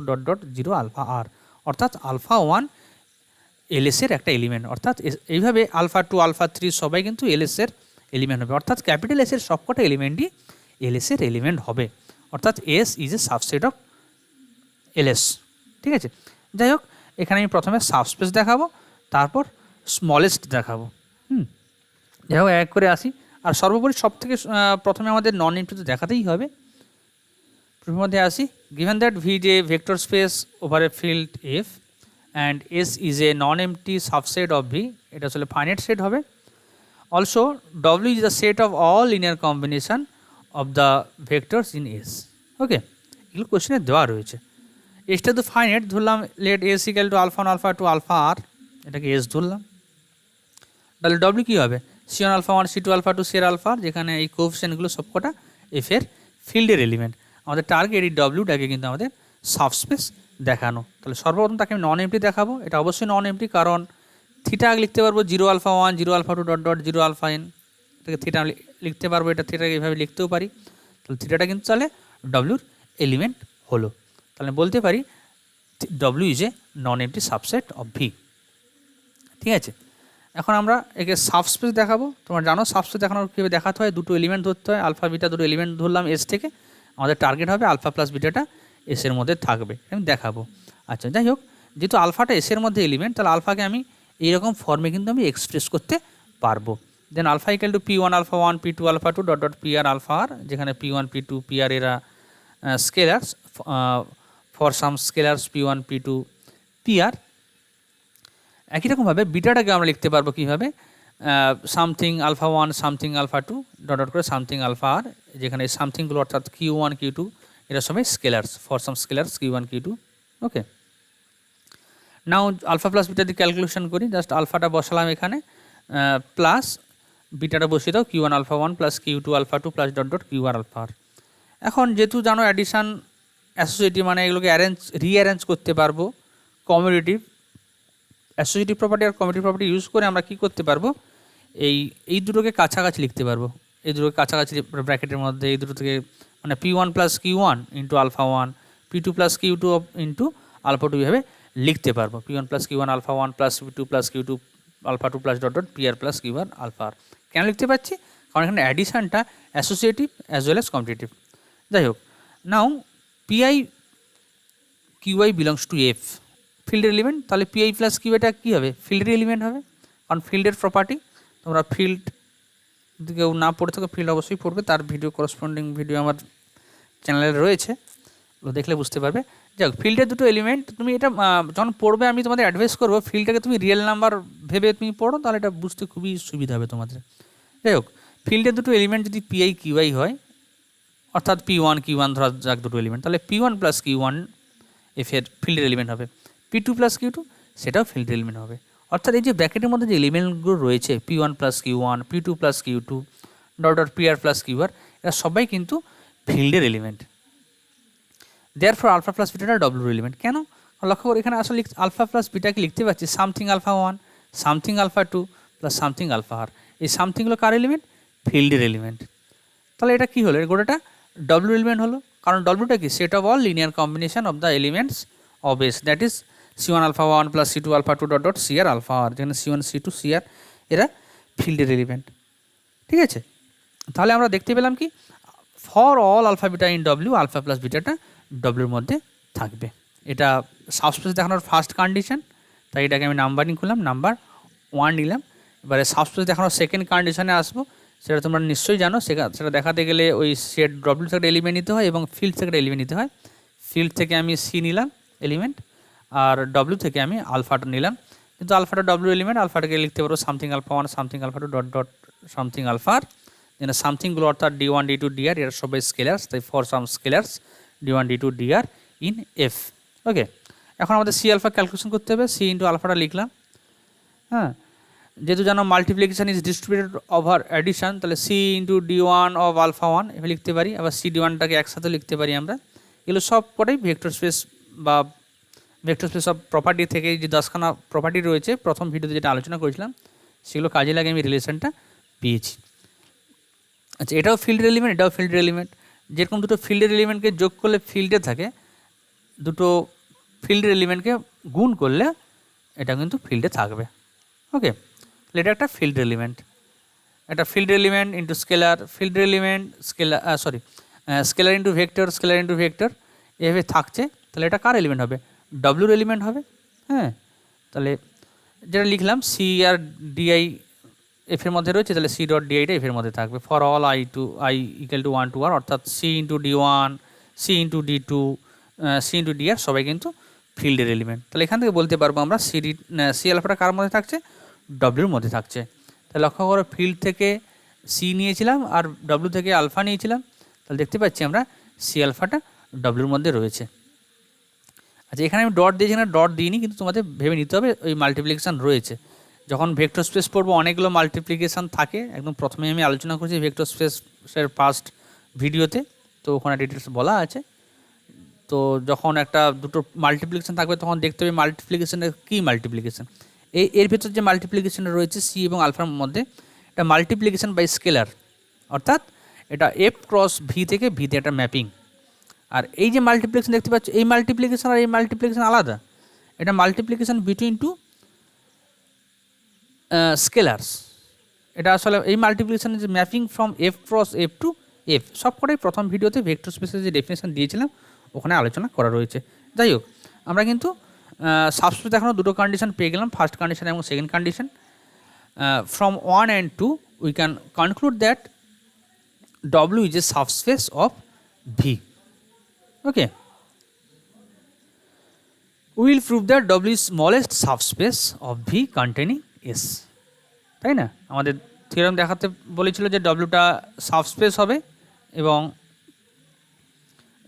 0 আলফা আর, অর্থাৎ আলফা 1 এলএসের একটা এলিমেন্ট, অর্থাৎ এইভাবে আলফা 2 আলফা 3 সবাই কিন্তু এলএসের এলিমেন্ট হবে, অর্থাৎ ক্যাপিটাল এসের সবকটা এলিমেন্টই এলএসের এলিমেন্ট হবে, অর্থাৎ S is a subset of LS. ঠিক আছে, যাই হোক, এখানে আমি প্রথমে সাবস্পেস দেখাবো, তারপর স্মলেস্ট দেখাবো। যাই হোক, এক করে আসি। আর সর্বোপরি সব থেকে প্রথমে আমাদের নন এমটি তো দেখাতেই হবে। প্রথমের মধ্যে আসি, given that V is a vector space over a field F and S is a non empty subset of V, এটা আসলে ফাইনাইট সেট হবে। Also W is the set of all linear combination of the vectors in S. Okay, এগুলো কোশ্চেনে দেওয়া রয়েছে। এসটা তো finite ধরলাম, let S equal to alpha 1 alpha 2 alpha R, এটাকে এস ধরলাম। তাহলে ডব্লিউ কী হবে, C1 alpha 1 C2 alpha 2 C R alpha, যেখানে এই কোএফিসিয়েন্টগুলো সবকটা এফ এর ফিল্ডের এলিমেন্ট। আমাদের টার্গেট এই ডব্লিউটাকে কিন্তু আমাদের সাবস্পেস দেখানো। তাহলে সর্বপ্রথম তাকে আমি নন এমটি দেখাবো, এটা অবশ্যই নন এমটি, কারণ থিটা লিখতে পারবো 0 আলফা 1 0 আলফা 2 ... 0 আলফা এন, এটাকে থিটা লিখতে পারবো, এটা থিটাকে এইভাবে লিখতেও পারি। তাহলে থিটাটা কিন্তু তাহলে ডব্লিউর এলিমেন্ট হলো। তাহলে বলতে পারি W is a non empty subset of V. ঠিক আছে, এখন আমরা একে সাবস্পেস দেখাবো। তোমরা জানো সাবস্পেস দেখানোর কীভাবে দেখাতে হয়, দুটো এলিমেন্ট ধরতে হয়, আলফা বিটা দুটো এলিমেন্ট ধরলাম এস থেকে, আমাদের টার্গেট হবে আলফা প্লাস বিটাটা এসের মধ্যে থাকবে, আমি দেখাবো। আচ্ছা, যাই হোক, যেহেতু আলফাটা এসের মধ্যে এলিমেন্ট, তাহলে আলফাকে আমি এইরকম ফর্মে কিন্তু আমি এক্সপ্রেস করতে পারবো। Then alpha equal to P one alpha one P two alpha two dot dot P R alpha R, যেখানে P one P two P R এরা scalars for some scalars P one P two P R. একই রকমভাবে বিটাটাকে আমরা লিখতে পারবো কীভাবে, something alpha one something alpha two dot dot করে সামথিং আলফা আর, যেখানে সামথিংগুলো অর্থাৎ কিউ ওয়ান কিউ টু এরা সবাই scalars for some scalars Q one Q two. Okay, now alpha plus beta দিয়ে ক্যালকুলেশন করি। জাস্ট আলফাটা বসালাম এখানে, প্লাস বিটাটা বসিয়ে দাও Q one alpha one plus Q two alpha two plus dot dot Q R alpha R. এখন যেহেতু জানো অ্যাডিশান অ্যাসোসিয়েটিভ মানে এগুলোকে রিঅ্যারেঞ্জ করতে পারবো, কমিউটেটিভ অ্যাসোসিয়েটিভ প্রপার্টি আর কমিউটেটিভ প্রপার্টি ইউজ করে আমরা কী করতে পারবো, এই দুটোকে কাছাকাছি লিখতে পারবো। এই দুটোকে কাছাকাছি ব্র্যাকেটের মধ্যে এই দুটো থেকে মানে P one plus Q one into alpha one P two plus Q two into alpha two এভাবে লিখতে পারবো। P one plus Q one alpha one plus P two plus Q two alpha two plus dot dot P R plus Q R alpha R. কেন লিখতে পারছি, কারণ এখানে অ্যাডিশানটা associative as well as competitive. যাই হোক, now PI QI belongs to F ফিল্ডের element, তাহলে পিআই প্লাস কিউআইটা কী হবে, ফিল্ডের এলিমেন্ট হবে। কারণ ফিল্ডের প্রপার্টি তোমরা ফিল্ড কেউ না পড়ে থাকো, ফিল্ড অবশ্যই পড়বে, তার ভিডিও করসপন্ডিং ভিডিও আমার চ্যানেলে রয়েছে, দেখলে বুঝতে পারবে। যাই হোক, ফিল্ডের দুটো এলিমেন্ট তুমি এটা যখন পড়বে আমি তোমাদের অ্যাডভাইস করবো ফিল্ডটাকে তুমি রিয়েল নাম্বার ভেবে তুমি পড়ো, তাহলে এটা বুঝতে খুবই সুবিধা হবে তোমাদের। যাই হোক, ফিল্ডের দুটো এলিমেন্ট যদি পিআই কিউআই হয়, অর্থাৎ পি ওয়ান কিউ ওয়ান ধরা যাক দুটো এলিমেন্ট, তাহলে P one plus Q one এফের ফিল্ডের এলিমেন্ট হবে, P two plus Q two সেটাও ফিল্ডের এলিমেন্ট হবে। অর্থাৎ এই যে ব্র্যাকেটের মধ্যে যে এলিমেন্টগুলো রয়েছে P one plus Q one P two plus Q two dot dot P R plus Q R, এরা সবাই কিন্তু ফিল্ডের এলিমেন্ট। দেয়ারফর আলফা প্লাস বিটাটা ডব্লিউর এলিমেন্ট। কেন, লক্ষ্য করে এখানে আসলে আলফা প্লাস বিটাকে লিখতে পারছি something alpha one something alpha two plus something alpha R. এই সামথিংগুলো কার এলিমেন্ট, ফিল্ডের এলিমেন্ট। তাহলে এটা কী হলো, এর গোটাটা ডব্লিউ এলিমেন্ট হলো, কারণ ডব্লিউটা কি, set of all linear combination of the elements of S, that is C one alpha one plus C two alpha two dot dot C R alpha R, যেখানে C one C two C R এরা ফিল্ডের element. ঠিক আছে, তাহলে আমরা দেখতে পেলাম কি, for all alpha beta in W alpha plus বিটাটা ডব্লিউর মধ্যে থাকবে। এটা সাবস্পেস দেখানোর ফার্স্ট কন্ডিশন, তাই এটাকে আমি নাম্বারিং করলাম, নাম্বার ওয়ান নিলাম। এবারে সাবস্পেস দেখানোর সেকেন্ড কন্ডিশনে আসবো, সেটা তোমরা নিশ্চয়ই জানো। সেটা দেখাতে গেলে ওই সেট ডব্লিউ থেকে এলিমেন্ট নিতে হয় এবং ফিল্ড থেকে এলিমেন্ট নিতে হয়। ফিল্ড থেকে আমি সি নিলাম এলিমেন্ট, আর ডব্লিউ থেকে আমি আলফাটা নিলাম, কিন্তু আলফাটা ডব্লিউ এলিমেন্ট, আলফাটাকে লিখতে পারবো something alpha one something alpha two dot dot something alpha R. যেন সামথিংগুলো অর্থাৎ D one D two D R এরা সবাই স্কেলার্স, তাই for some scalars D one D two D R in F. Okay, এখন আমাদের সি আলফা ক্যালকুলেশন করতে হবে, সি ইন্টু আলফাটা লিখলাম। হ্যাঁ, যেহেতু জানো multiplication is distributed over addition, তাহলে C into D one of alpha one এভাবে লিখতে পারি, আবার সি ডি ওয়ানটাকে একসাথে লিখতে পারি আমরা। এগুলো সব কটাই ভেক্টর স্পেস বা ভেক্টর স্পেস অফ প্রপার্টি থেকে যে 10খানা প্রপার্টি রয়েছে প্রথম ভিডিওতে যেটা আলোচনা করেছিলাম, সেগুলো কাজে লাগে আমি রিলেশনটা পেয়েছি। আচ্ছা, এটাও ফিল্ডের এলিমেন্ট, এটাও ফিল্ডের এলিমেন্ট। যেরকম দুটো ফিল্ডের এলিমেন্টকে যোগ করলে ফিল্ডে থাকে, দুটো ফিল্ডের এলিমেন্টকে গুণ করলে এটা কিন্তু ফিল্ডে থাকবে। ওকে, এটা একটা ফিল্ড এলিমেন্ট, একটা field element into scalar, field element scalar into vector, scalar into vector এভাবে থাকছে। তাহলে এটা কার এলিমেন্ট হবে, ডব্লিউর এলিমেন্ট হবে। হ্যাঁ, তাহলে যেটা লিখলাম সি আর ডিআই এফের মধ্যে রয়েছে, তাহলে সি ডট ডিআইটা এফের মধ্যে থাকবে। For all I to I equal to one two R, অর্থাৎ C into D one C into D two C into D R সবাই কিন্তু ফিল্ডের এলিমেন্ট। তাহলে এখান থেকে বলতে পারবো আমরা সি আলফাটা কার মধ্যে থাকছে, ডব্লিউর মধ্যে থাকছে। তাহলে লক্ষ্য করো ফিল্ড থেকে সি নিয়েছিলাম আর ডব্লিউ থেকে আলফা নিয়েছিলাম, তাহলে দেখতে পাচ্ছি আমরা সি আলফাটা ডব্লিউর মধ্যে রয়েছে। আচ্ছা, এখানে আমি ডট দিয়েছি না, ডট দিইনি, কিন্তু তোমাদের ভেবে নিতে হবে ওই মাল্টিপ্লিকেশান রয়েছে। যখন ভেক্টর স্পেস পড়বো অনেকগুলো মাল্টিপ্লিকেশান থাকে, একদম প্রথমে আমি আলোচনা করছি ভেক্টর স্পেসের ফার্স্ট ভিডিওতে, তো ওখানে ডিটেলস বলা আছে। তো যখন একটা দুটো মাল্টিপ্লিকেশান থাকবে তখন দেখতে হবে মাল্টিপ্লিকেশানের কী মাল্টিপ্লিকেশান। এর ভেতর যে মাল্টিপ্লিকেশান রয়েছে সি এবং আলফার মধ্যে, এটা মাল্টিপ্লিকেশান বাই স্কেলার, অর্থাৎ এটা এফ ক্রস ভি থেকে ভিতে একটা ম্যাপিং। আর এই যে মাল্টিপ্লিকেশন দেখতে পাচ্ছ, এই মাল্টিপ্লিকেশন আর এই মাল্টিপ্লিকেশন আলাদা। এটা মাল্টিপ্লিকেশন বিটুইন টু স্কেলার্স। এটা আসলে এই মাল্টিপ্লিকেশন যে mapping from F cross F to F, সবকটাই প্রথম ভিডিওতে ভেক্টর স্পেসের যে ডেফিনেশন দিয়েছিলাম ওখানে আলোচনা করা রয়েছে। যাই হোক, আমরা কিন্তু সাবস্পেস এখনও দুটো কন্ডিশন পেয়ে গেলাম, ফার্স্ট কন্ডিশন এবং second condition. From 1 and 2 we can conclude that W is a subspace of V. Okay, we will prove that W is smallest subspace of V containing S. তাই না, আমাদের theorem দেখাতে বলেছিল যে ডব্লিউটা subspace হবে, এবং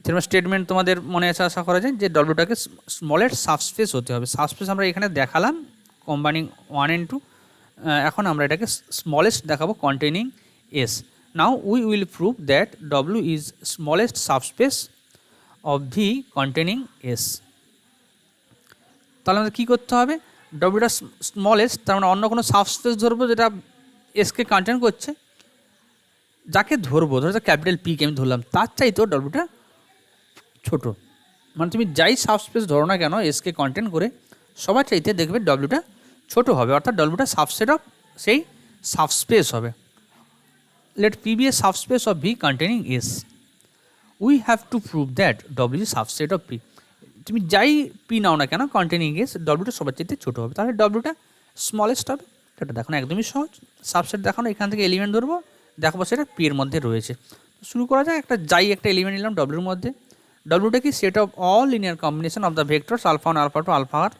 theorem statement তোমাদের মনে আছে আশা করা যায় যে ডব্লিউটাকে স্মলেস্ট সাবস্পেস হতে হবে। সাবস্পেস আমরা এখানে দেখালাম কম্বাইনিং 1 and 2, এখন আমরা এটাকে স্মলেস্ট দেখাবো containing S. Now we will prove that W is smallest subspace of V containing S. তাহলে আমাদের কী করতে হবে, ডব্লিউটা স্মলেস্ট, তার মানে অন্য কোনো সাবস্পেস ধরবো যেটা এসকে কন্টেন করছে, যাকে ধরবো, ধরো ক্যাপিটাল পিকে আমি ধরলাম, তার চাইতেও ডব্লিউটা ছোটো। মানে তুমি যাই সাবস্পেস ধরো না কেন এসকে কন্টেন করে, সবার চাইতে দেখবে ডব্লিউটা ছোটো হবে, অর্থাৎ ডব্লিউটা সাবসেট অফ সেই সাবস্পেস হবে। Let P be a subspace of V containing S. We have to prove that W is subset of P. তুমি যাই পি নাও না কেন কন্টেনিং এস, ডব্লিউটা সবার চাইতে ছোটো হবে, তাহলে ডব্লিউটা স্মলেস্ট হবে। এটা দেখানো একদমই সহজ। সাবসেট দেখানো, এখান থেকে এলিমেন্ট ধরবো, দেখাবো সেটা পি এর মধ্যে রয়েছে। শুরু করা যায়, একটা যাই একটা এলিমেন্ট নিলাম ডব্লিউর মধ্যে। ডব্লিউটা কি set of all linear combination of the vectors alpha 1 alpha 2 alpha R.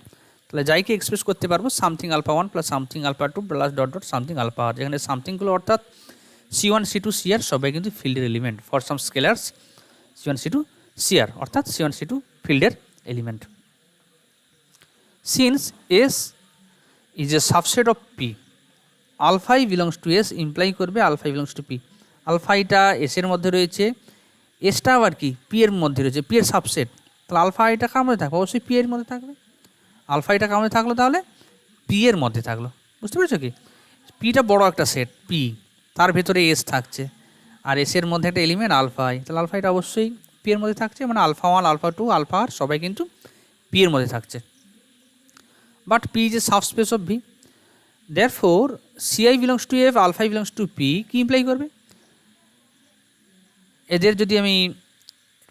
তাহলে যাইকে এক্সপ্রেস করতে পারবো something alpha 1 plus something alpha 2 plus dot dot something alpha R, যেখানে সামথিংগুলো অর্থাৎ C1 C2 CR সবাই কিন্তু ফিল্ডের element. For some scalars C1 C2 CR অর্থাৎ C1 C2 ফিল্ডের element. Since S is a subset of P, alpha I belongs to S imply করবে alpha belongs to P। Alpha এটা S এর মধ্যে রয়েছে, এসটা আবার কি পি এর মধ্যে রয়েছে, পি এর সাবসেট। তাহলে আলফা এটা কার মধ্যে থাকবে, অবশ্যই পি এর মধ্যে থাকবে। আলফা এটা কার মধ্যে থাকলো, তাহলে পি এর মধ্যে থাকলো। বুঝতে পেরেছো কি, পিটা বড় একটা সেট পি, তার ভেতরে এস থাকছে, আর এস এর মধ্যে একটা এলিমেন্ট আলফা আই, তাহলে আলফা এটা অবশ্যই পি এর মধ্যে থাকছে, মানে আলফা 1 আলফা 2 আলফা আর সবাই কিন্তু পি এর মধ্যে থাকছে। But P is a subspace of V, therefore CI belongs to F alpha belongs to P কি ইমপ্লাই করবে, এদের যদি আমি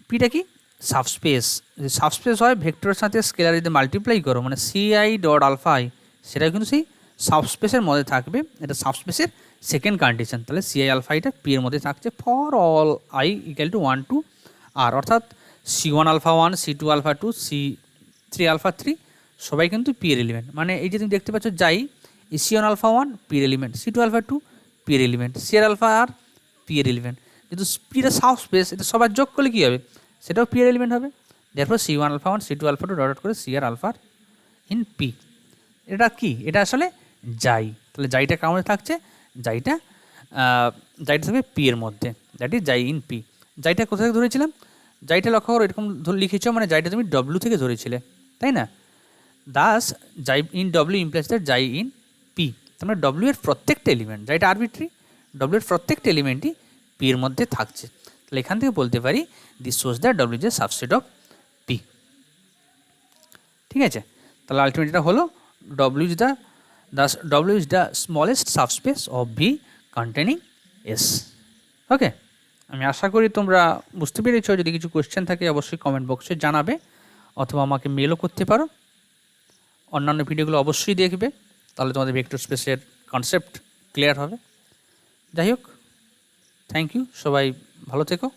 পিটা কি সাবস্পেস, যদি সাবস্পেস হয় ভেক্টরের সাথে স্কেলার যদি মাল্টিপ্লাই করো, মানে সিআই ডট আলফা আই, সেটা কিন্তু সেই সাবস্পেসের মধ্যে থাকবে। এটা সাবস্পেসের সেকেন্ড কন্ডিশন। তাহলে সিআই আলফা এটা পি এর মধ্যে থাকছে for all I equal to 1 to আর, অর্থাৎ C1 alpha 1 C2 alpha 2 C3 alpha 3 সবাই কিন্তু পি এর এলিমেন্ট। মানে এই যে তুমি দেখতে পাচ্ছ যাই C1 আলফা 1 পি এর এলিমেন্ট, C2 আলফা 2 পি এর এলিমেন্ট, CR আলফা আর পি এর এলিমেন্ট। কিন্তু পিটা সাবস্পেস, এটা সবার যোগ করলে কী হবে, সেটাও পি এর এলিমেন্ট হবে। Therefore C1 alpha 1 C2 alpha 2 dot করে CR আলফা ইন পি। এটা কি, এটা আসলে যাই। তাহলে যাইটা কার মধ্যে থাকছে, যাইটা থাকবে পি এর মধ্যে, দ্যাট ইজ যাই ইন পি। যাইটা কোথা থেকে ধরেছিলাম, যাইটা লক্ষ্য করো এরকম লিখেছ, মানে যাইটা তুমি ডব্লিউ থেকে ধরেছিলে, তাই না। দাস যাই ইন ডব্লিউ ইমপ্লাইজ দ্যাট যাই ইন পি। তার মানে ডব্লিউ এর প্রত্যেকটা এলিমেন্ট, যাইটা আরবিট্রি, ডব্লিউ এর প্রত্যেকটা এলিমেন্টই পি এর মধ্যে থাকছে। তাহলে এখান থেকে বলতে পারি this shows that W is a subset of P. ঠিক আছে, তাহলে আলটিমেট এটা হলো W is the smallest subspace of V containing S. Okay, আমি আশা করি তোমরা বুঝতে পেরেছো। যদি কিছু কোয়েশ্চেন থাকে অবশ্যই কমেন্ট বক্সে জানাবে, অথবা আমাকে মেলও করতে পারো। অন্যান্য ভিডিওগুলো অবশ্যই দেখবে, তাহলে তোমাদের ভেক্টর স্পেসের কনসেপ্ট ক্লিয়ার হবে। যাই হোক, থ্যাংক ইউ, সবাই ভালো থেকো।